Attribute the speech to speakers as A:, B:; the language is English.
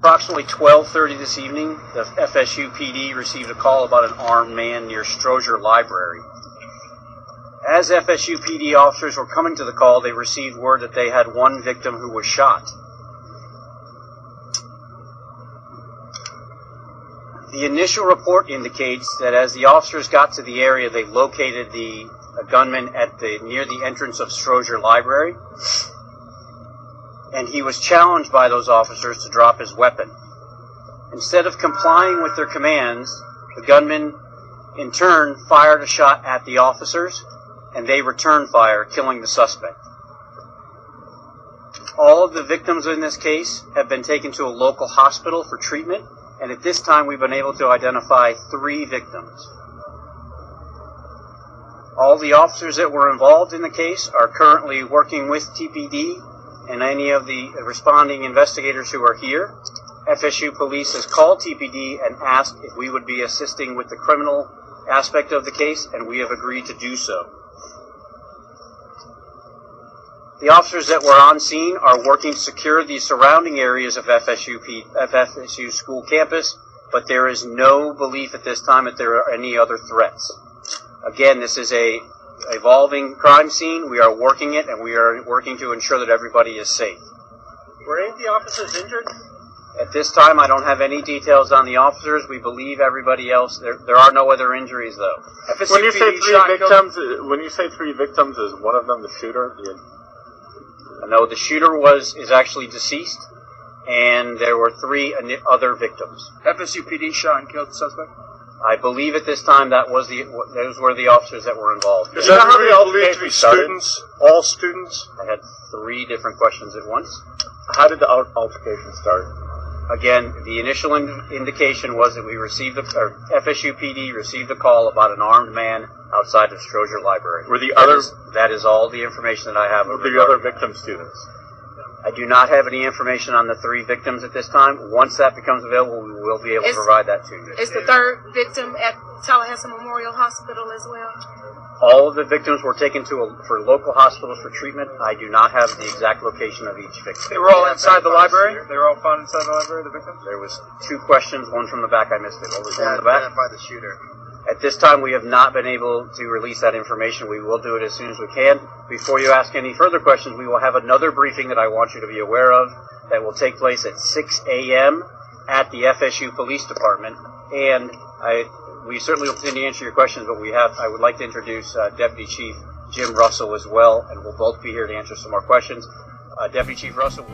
A: Approximately 12:30 this evening, the FSU PD received a call about an armed man near Strozier Library. As FSU PD officers were coming to the call, they received word that they had one victim who was shot. The initial report indicates that as the officers got to the area, they located the gunman near the entrance of Strozier Library, and he was challenged by those officers to drop his weapon. Instead of complying with their commands, the gunman in turn fired a shot at the officers, and they returned fire, killing the suspect. All of the victims in this case have been taken to a local hospital for treatment, and at this time we've been able to identify 3 victims. All the officers that were involved in the case are currently working with TPD and any of the responding investigators who are here. FSU Police has called TPD and asked if we would be assisting with the criminal aspect of the case, and we have agreed to do so. The officers that were on scene are working to secure the surrounding areas of FSU school campus, but there is no belief at this time that there are any other threats. Again, this is a evolving crime scene. We are working it, and we are working to ensure that everybody is safe.
B: Were any of the officers injured?
A: At this time, I don't have any details on the officers. We believe everybody else. There are no other injuries, though.
B: When you say 3 victims, is one of them the shooter?
A: No, the shooter is actually deceased, and there were 3 other victims.
C: FSU PD shot and killed the suspect?
A: I believe at this time those were the officers that were involved.
B: Is that how the altercation started? All students?
A: I had 3 different questions at once.
B: How did the altercation start?
A: Again, the initial indication was that FSU PD received a call about an armed man outside of Strozier Library.
B: Were the
A: that is all the information that I have.
B: Were the other victim students?
A: I do not have any information on the 3 victims at this time. Once that becomes available, we will be able to provide that to you.
D: Is the 3rd victim at Tallahassee Memorial Hospital as well?
A: All of the victims were taken for local hospitals for treatment. I do not have the exact location of each victim.
C: They were all inside the library? They were all found inside the library, the victims?
A: There was 2 questions, one from the back. I missed it. What was one in the back?
C: Identify the shooter.
A: At this time, we have not been able to release that information. We will do it as soon as we can. Before you ask any further questions, we will have another briefing that I want you to be aware of that will take place at 6 a.m. at the FSU Police Department. And we certainly will continue to answer your questions, but I would like to introduce Deputy Chief Jim Russell as well, and we'll both be here to answer some more questions. Deputy Chief Russell.